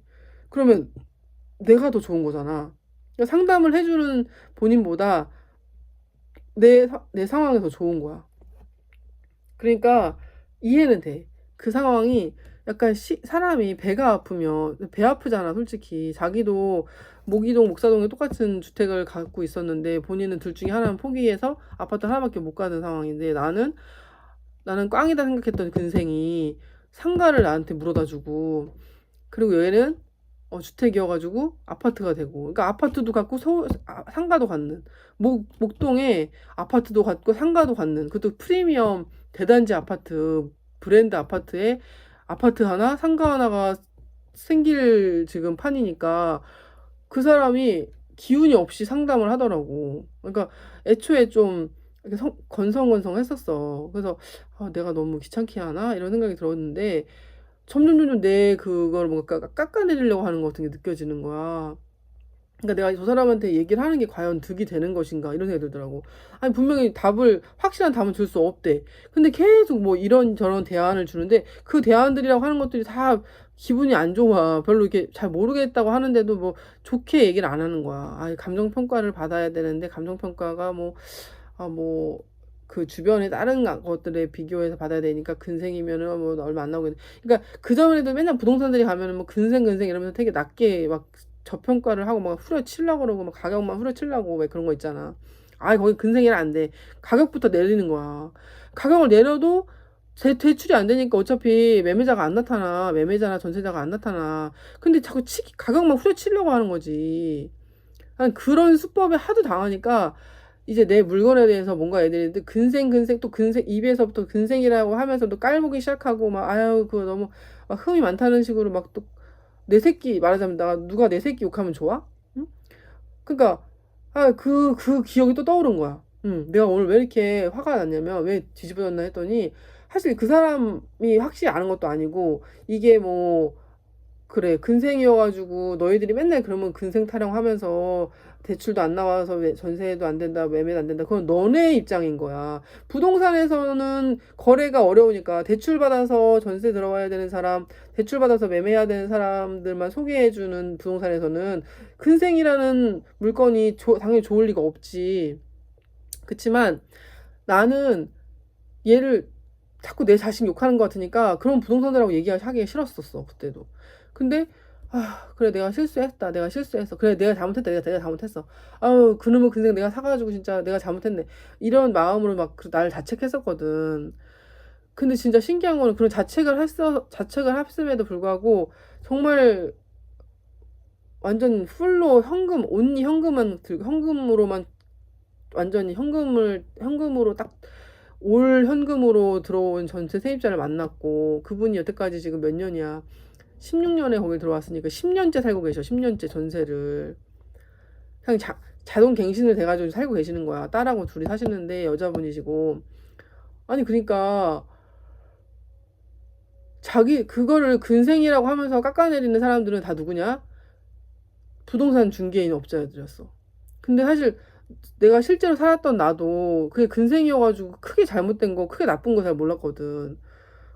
그러면 내가 더 좋은 거잖아. 그러니까 상담을 해주는 본인보다 내 상황이 더 좋은 거야. 그러니까 이해는 돼. 그 상황이 약간 사람이 배가 아프면 배 아프잖아, 솔직히. 자기도 모기동, 목사동에 똑같은 주택을 갖고 있었는데 본인은 둘 중에 하나는 포기해서 아파트 하나밖에 못 가는 상황인데, 나는 꽝이다 생각했던 근생이 상가를 나한테 물어다 주고, 그리고 얘는 주택이어가지고 아파트가 되고, 그러니까 아파트도 갖고 상가도 갖는, 목동에 아파트도 갖고 상가도 갖는, 그것도 프리미엄 대단지 아파트, 브랜드 아파트에 아파트 하나 상가 하나가 생길 지금 판이니까 그 사람이 기운이 없이 상담을 하더라고. 그러니까 애초에 좀 이렇게 건성건성 했었어. 그래서 내가 너무 귀찮게 하나 이런 생각이 들었는데 점점 내 그걸 뭔가 깎아내리려고 하는 것 같은 게 느껴지는 거야. 그러니까 내가 저 사람한테 얘기를 하는 게 과연 득이 되는 것인가 이런 생각이 들더라고. 아니 분명히 확실한 답을 줄 수 없대. 근데 계속 뭐 이런저런 대안을 주는데 그 대안들이라고 하는 것들이 다 기분이 안 좋아. 별로 이렇게 잘 모르겠다고 하는데도 뭐 좋게 얘기를 안 하는 거야. 감정평가를 받아야 되는데 감정평가가 그 주변에 다른 것들에 비교해서 받아야 되니까 근생이면은 뭐 얼마 안 나오겠네. 그러니까 그전에도 맨날 부동산들이 가면은 뭐 근생 이러면서 되게 낮게 막 저평가를 하고 막 후려치려고 그러고 막 가격만 후려치려고 왜 그런 거 있잖아. 거기 근생이라 안 돼. 가격부터 내리는 거야. 가격을 내려도 대출이 안 되니까 어차피 매매자가 안 나타나. 매매자나 전세자가 안 나타나. 근데 자꾸 가격만 후려치려고 하는 거지. 그런 수법에 하도 당하니까 이제 내 물건에 대해서 뭔가 애들이 근생 또 근생, 입에서부터 근생이라고 하면서도 깔보기 시작하고 막 아유 그거 너무 막 흠이 많다는 식으로 막 또 내 새끼 말하자면 누가 내 새끼 욕하면 좋아? 응? 그러니까 그 기억이 또 떠오른 거야. 내가 오늘 왜 이렇게 화가 났냐면 왜 뒤집어졌나 했더니 사실 그 사람이 확실히 아는 것도 아니고 이게 뭐 그래 근생이어가지고 너희들이 맨날 그러면 근생 타령하면서 대출도 안 나와서 전세도 안 된다, 매매도 안 된다, 그건 너네 입장인 거야. 부동산에서는 거래가 어려우니까 대출 받아서 전세 들어와야 되는 사람, 대출 받아서 매매해야 되는 사람들만 소개해주는 부동산에서는 근생이라는 물건이 당연히 좋을 리가 없지. 그치만 나는 얘를 자꾸 내 자신 욕하는 것 같으니까 그런 부동산들하고 얘기하기 싫었었어, 그때도. 근데 그래 내가 실수했어. 그래 내가 잘못했어. 그놈의 근생 내가 사가지고 진짜 내가 잘못했네. 이런 마음으로 막 나를 자책했었거든. 근데 진짜 신기한 거는 그런 자책을 했음에도 불구하고 정말 완전 풀로 온리 현금만 현금으로만 완전히 현금으로 딱 올 현금으로 들어온 전세 세입자를 만났고, 그분이 여태까지 지금 몇 년이야. 16년에 거길 들어왔으니까 10년째 살고 계셔. 10년째 전세를. 그냥 자동 갱신을 돼가지고 살고 계시는 거야. 딸하고 둘이 사시는데 여자분이시고. 아니 그러니까 그거를 근생이라고 하면서 깎아내리는 사람들은 다 누구냐? 부동산 중개인 업자들이었어. 근데 사실 내가 실제로 살았던 나도 그게 근생이어가지고 크게 잘못된 거, 크게 나쁜 거 잘 몰랐거든.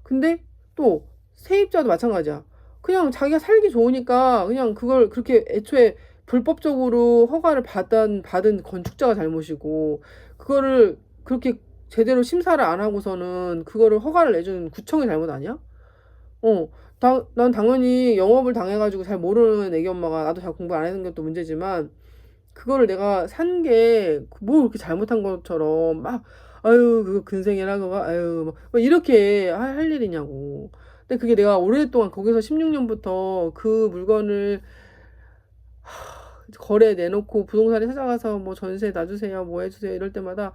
근데 또 세입자도 마찬가지야. 그냥 자기가 살기 좋으니까 그냥 그걸 그렇게 애초에 불법적으로 허가를 받은 건축자가 잘못이고, 그거를 그렇게 제대로 심사를 안 하고서는 그거를 허가를 내준 구청이 잘못 아니야? 난 당연히 영업을 당해가지고 잘 모르는 애기 엄마가, 나도 잘 공부 안 해서 것도 문제지만 그거를 내가 산 게 뭐 그렇게 잘못한 것처럼 막 아유 그거 근생이라 그거 아유 막 이렇게 할 일이냐고. 근데 그게 내가 오랫동안 거기서 16년부터 그 물건을 거래 내놓고 부동산에 찾아가서 뭐 전세 놔주세요 뭐 해주세요 이럴 때마다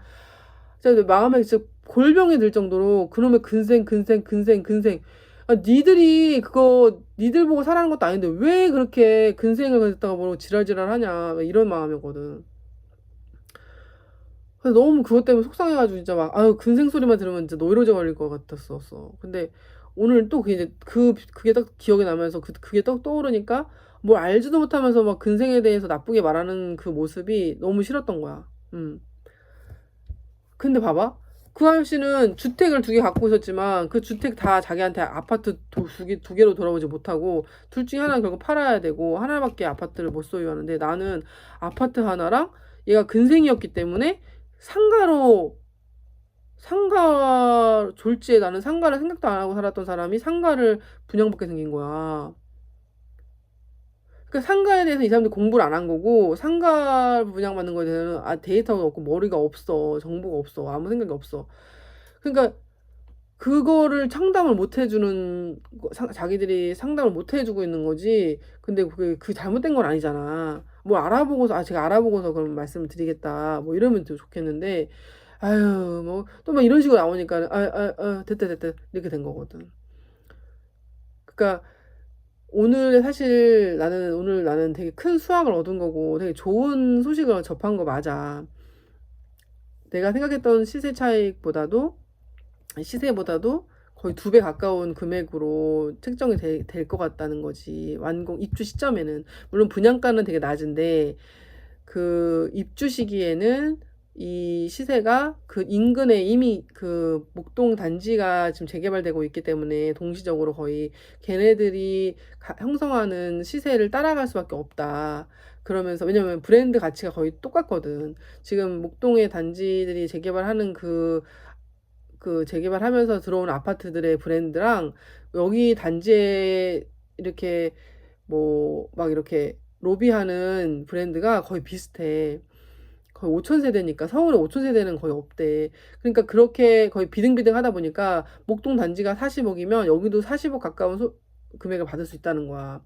진짜 내 마음에 진짜 골병이 들 정도로 그놈의 근생. 아, 니들이 그거 니들 보고 살아는 것도 아닌데 왜 그렇게 근생을 가졌다가 뭐 지랄하냐 이런 마음이거든. 그래서 너무 그것 때문에 속상해가지고 진짜 막 아유 근생 소리만 들으면 진짜 노이로제 걸릴 것 같았었어. 근데 오늘 또 그게 이제 그게 딱 기억이 나면서 그게 딱 떠오르니까 뭘 알지도 못하면서 막 근생에 대해서 나쁘게 말하는 그 모습이 너무 싫었던 거야. 근데 봐봐. 그 아저씨는 주택을 2개 갖고 있었지만 그 주택 다 자기한테 아파트 2개로 돌아오지 못하고 둘 중에 하나는 결국 팔아야 되고 하나밖에 아파트를 못 소유하는데 나는 아파트 하나랑 얘가 근생이었기 때문에 상가 졸지에 나는 상가를 생각도 안 하고 살았던 사람이 상가를 분양받게 생긴 거야. 그러니까 상가에 대해서 이 사람들이 공부를 안 한 거고 상가 분양받는 거에 대해서는 데이터가 없고 머리가 없어. 정보가 없어. 아무 생각이 없어. 그러니까 그거를 상담을 못 해주는 자기들이 상담을 못 해주고 있는 거지. 근데 그 잘못된 건 아니잖아. 뭐 알아보고서 제가 알아보고서 그럼 말씀을 드리겠다. 뭐 이러면 더 좋겠는데 아유 뭐 또 막 이런 식으로 나오니까 됐다 이렇게 된 거거든. 그러니까 오늘 나는 되게 큰 수확을 얻은 거고 되게 좋은 소식을 접한 거 맞아. 내가 생각했던 시세보다도 거의 2배 가까운 금액으로 책정이 될 것 같다는 거지. 완공 입주 시점에는. 물론 분양가는 되게 낮은데 그 입주 시기에는 이 시세가 그 인근에 이미 그 목동 단지가 지금 재개발되고 있기 때문에 동시적으로 거의 걔네들이 형성하는 시세를 따라갈 수밖에 없다. 그러면서 왜냐면 브랜드 가치가 거의 똑같거든. 지금 목동의 단지들이 재개발하는 그 재개발하면서 들어온 아파트들의 브랜드랑 여기 단지에 이렇게 뭐 막 이렇게 로비하는 브랜드가 거의 비슷해. 거의 5천 세대니까 서울에 5천 세대는 거의 없대. 그러니까 그렇게 거의 비등비등 하다 보니까 목동 단지가 40억이면 여기도 40억 가까운 금액을 받을 수 있다는 거야.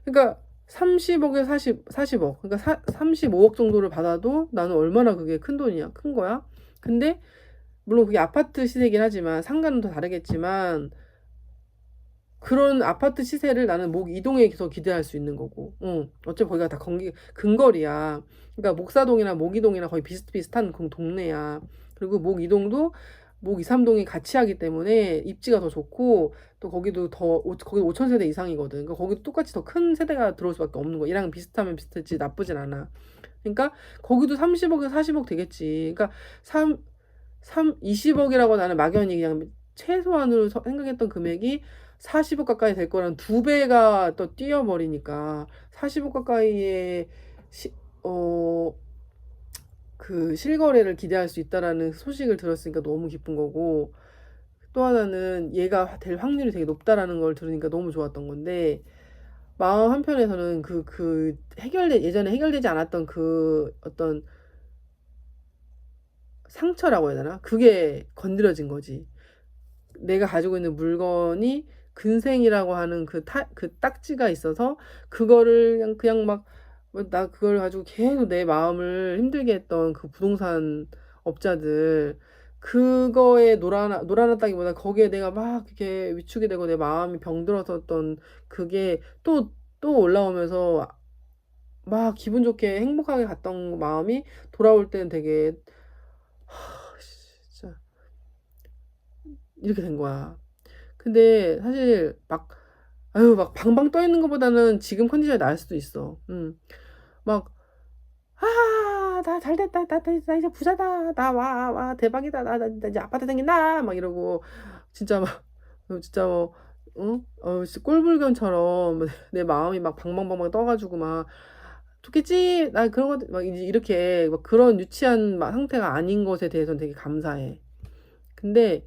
그러니까 30억에 40억. 그러니까 35억 정도를 받아도 나는 얼마나 그게 큰 돈이야. 큰 거야. 근데 물론 그게 아파트 시세긴 하지만 상가는 더 다르겠지만 그런 아파트 시세를 나는 목 이동에서 기대할 수 있는 거고. 어차피 거기가 다 근거리야. 그러니까 목사동이나 모기동이나 거의 비슷비슷한 동네야. 그리고 목 이동도 목 2, 3동이 같이 하기 때문에 입지가 더 좋고 또 거기도 거기 5천 세대 이상이거든. 그러니까 거기도 똑같이 더 큰 세대가 들어올 수밖에 없는 거야. 이랑 비슷하면 비슷했지 나쁘진 않아. 그러니까 거기도 30억에서 40억 되겠지. 그러니까 20억이라고 나는 막연히 그냥 최소한으로 생각했던 금액이 40억 가까이 될 거랑 2배가 또 뛰어버리니까 40억 가까이의 그 실거래를 기대할 수 있다라는 소식을 들었으니까 너무 기쁜 거고 또 하나는 얘가 될 확률이 되게 높다라는 걸 들으니까 너무 좋았던 건데 마음 한편에서는 예전에 해결되지 않았던 그 어떤 상처라고 해야 되나? 그게 건드려진 거지. 내가 가지고 있는 물건이 근생이라고 하는 그 딱지가 있어서 그거를 그냥 막 나 그걸 가지고 계속 내 마음을 힘들게 했던 그 부동산 업자들 그거에 놀아났다기보다 거기에 내가 막 이렇게 위축이 되고 내 마음이 병들었었던 그게 또 올라오면서 막 기분 좋게 행복하게 갔던 마음이 돌아올 때는 되게 진짜 이렇게 된 거야. 근데 사실 막 방방 떠 있는 것보다는 지금 컨디션이 나을 수도 있어. 막, 나 잘 됐다. 나 이제 부자다. 와, 대박이다. 나 이제 아파트 생긴다. 막 이러고, 진짜 막, 진짜 뭐, 진짜 꼴불견처럼 내 마음이 막 방방방방 떠가지고 막, 좋겠지? 나 그런 거, 막 이렇게, 막 그런 유치한 상태가 아닌 것에 대해서는 되게 감사해. 근데,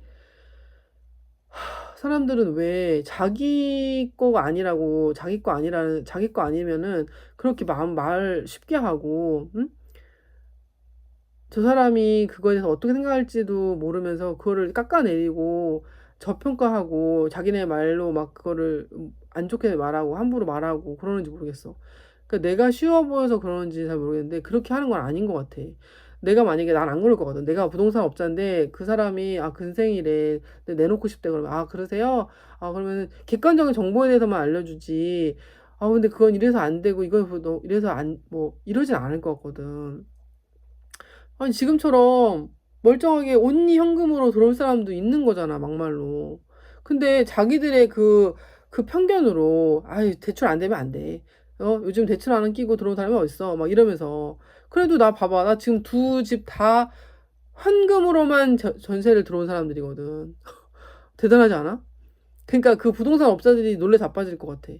사람들은 왜 자기 거가 아니라고 자기 거 아니면은 그렇게 말 쉽게 하고 저 사람이 그거에 대해서 어떻게 생각할지도 모르면서 그거를 깎아내리고 저평가하고 자기네 말로 막 그거를 안 좋게 말하고 함부로 말하고 그러는지 모르겠어. 그러니까 내가 쉬워 보여서 그러는지 잘 모르겠는데 그렇게 하는 건 아닌 것 같아. 내가 만약에 난 안 그럴 거거든. 내가 부동산 업자인데 그 사람이 근생이래. 근데 내놓고 싶대. 그러면 그러세요? 그러면 객관적인 정보에 대해서만 알려주지. 근데 그건 이래서 안 되고 이거 너 이래서 안 뭐 이러진 않을 것 같거든. 아니 지금처럼 멀쩡하게 온리 현금으로 들어올 사람도 있는 거잖아, 막말로. 근데 자기들의 그 편견으로 대출 안 되면 안 돼. 요즘 대출 안 끼고 들어온 사람이 어딨어? 막 이러면서. 그래도 나 봐봐. 나 지금 두 집 다 현금으로만 전세를 들어온 사람들이거든. 대단하지 않아? 그러니까 그 부동산 업자들이 놀래 자빠질 것 같아.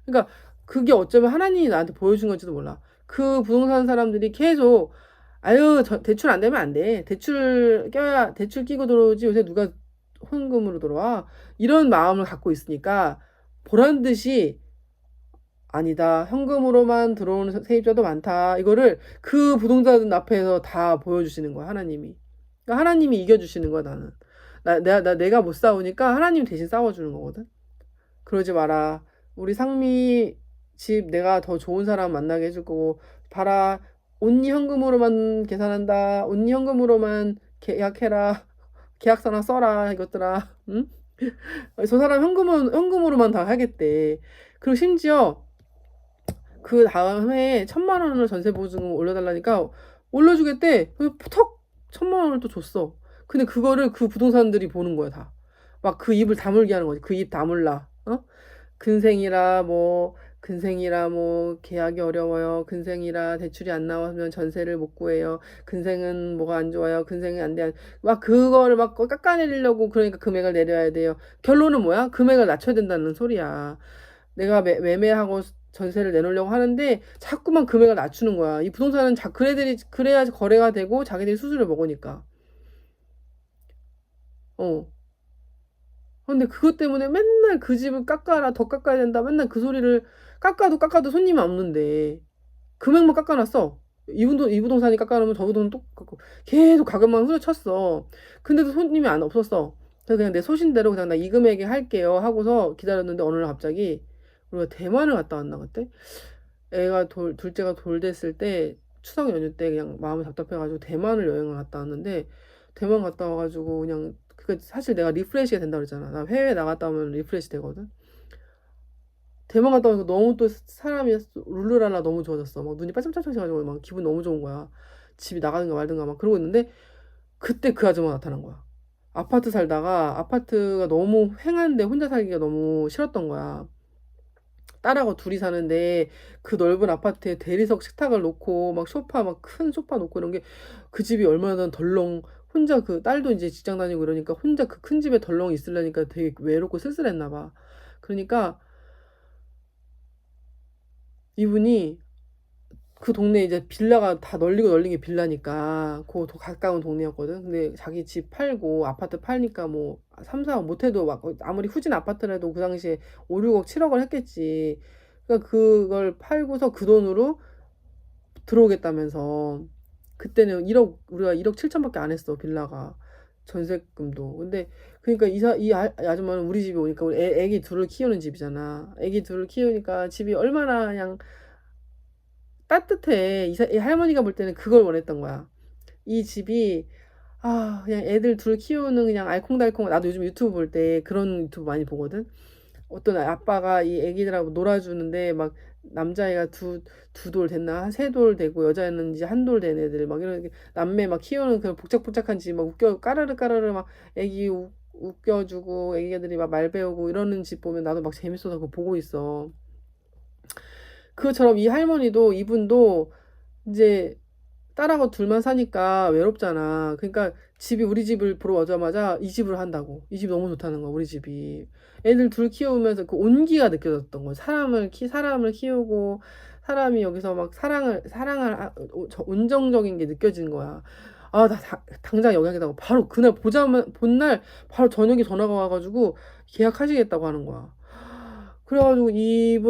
그러니까 그게 어쩌면 하나님이 나한테 보여준 건지도 몰라. 그 부동산 사람들이 계속 대출 안 되면 안 돼. 대출 끼고 들어오지. 요새 누가 현금으로 들어와. 이런 마음을 갖고 있으니까 보란 듯이 아니다. 현금으로만 들어오는 세입자도 많다. 이거를 그 부동산 앞에서 다 보여주시는 거야, 하나님이. 그러니까 하나님이 이겨주시는 거야, 나는. 내가 못 싸우니까 하나님 대신 싸워주는 거거든. 그러지 마라. 우리 상미 집 내가 더 좋은 사람 만나게 해줄 거고, 봐라. 온리 현금으로만 계산한다. 온리 현금으로만 계약해라. 계약서나 써라. 이것들아. 응? 저 사람 현금으로만 다 하겠대. 그리고 심지어 그 다음에 1,000만 원을 전세 보증금 올려달라니까 올려주겠대. 그래서 턱 1,000만 원을 또 줬어. 근데 그거를 그 부동산들이 보는 거야, 다. 막 그 입을 다물게 하는 거지. 그 입 다물라. 근생이라 뭐 계약이 어려워요. 근생이라 대출이 안 나오면 전세를 못 구해요. 근생은 뭐가 안 좋아요. 근생이 안 돼. 막 그거를 막 깎아내리려고 그러니까 금액을 내려야 돼요. 결론은 뭐야? 금액을 낮춰야 된다는 소리야. 내가 매매하고 전세를 내놓으려고 하는데 자꾸만 금액을 낮추는 거야. 이 부동산은 그래야 거래가 되고 자기들이 수수료를 먹으니까. 근데 그것 때문에 맨날 그 집을 깎아라, 더 깎아야 된다. 맨날 그 소리를 깎아도 손님이 없는데 금액만 깎아놨어. 이 부동산이 깎아놓으면 저 부동산 또 깎고 계속 가격만 후려쳤어. 근데도 손님이 없었어. 그래서 그냥 내 소신대로 그냥 나 이 금액에 할게요 하고서 기다렸는데 어느 날 갑자기 우리가 대만을 갔다 왔나 그때? 둘째가 돌 됐을 때 추석 연휴 때 그냥 마음이 답답해가지고 대만을 여행을 갔다 왔는데 대만 갔다 와가지고 그냥 사실 내가 리프레시가 된다 그랬잖아. 나 해외 나갔다 오면 리프레시 되거든. 대만 갔다 오니까 너무 또 사람이 룰루랄라 너무 좋아졌어. 막 눈이 반짝반짝해가지고 막 기분 너무 좋은 거야. 집이 나가든가 말든가 막 그러고 있는데 그때 그 아줌마 나타난 거야. 아파트 살다가 아파트가 너무 횡한데 혼자 살기가 너무 싫었던 거야. 딸하고 둘이 사는데 그 넓은 아파트에 대리석 식탁을 놓고 막 막 큰 소파 놓고 이런 게 그 집이 얼마나 덜렁 혼자 그 딸도 이제 직장 다니고 이러니까 혼자 그 큰 집에 덜렁 있으려니까 되게 외롭고 쓸쓸했나 봐. 그러니까 이분이 그 동네 이제 빌라가 다 널린 게 빌라니까 그 가까운 동네였거든. 근데 자기 집 팔고 아파트 팔니까 뭐 3, 4억 못해도 막 아무리 후진 아파트라도 그 당시에 5, 6억, 7억을 했겠지. 그러니까 그걸 팔고서 그 돈으로 들어오겠다면서 그때는 우리가 1억 7천밖에 안 했어 빌라가 전세금도. 근데 그러니까 이 아줌마는 우리 집에 오니까 우리 애기 둘을 키우는 집이잖아. 애기 둘을 키우니까 집이 얼마나 그냥 따뜻해. 이 할머니가 볼 때는 그걸 원했던 거야. 이 집이 그냥 애들 둘 키우는 그냥 알콩달콩. 나도 요즘 유튜브 볼 때 그런 유튜브 많이 보거든. 어떤 아빠가 이 애기들하고 놀아주는데 막 남자애가 두 돌 됐나 한 세 돌 되고 여자애는 이제 한 돌 된 애들 막 이런 남매 막 키우는 그 복작복작한 집 막 까르르 막 애기 웃겨주고 애기들이 막 말 배우고 이러는 집 보면 나도 막 재밌어서 그거 보고 있어. 그것처럼 이 할머니도 이분도 이제 딸하고 둘만 사니까 외롭잖아. 그러니까 우리 집을 보러 오자마자 이 집으로 한다고. 이 집 너무 좋다는 거야, 우리 집이. 애들 둘 키우면서 그 온기가 느껴졌던 거야. 사람을 키우고 사람이 여기서 막 온정적인 게 느껴지는 거야. 나 당장 여기 하겠다고 바로 그날 본날 바로 저녁에 전화가 와가지고 계약하시겠다고 하는 거야. 그래가지고 이분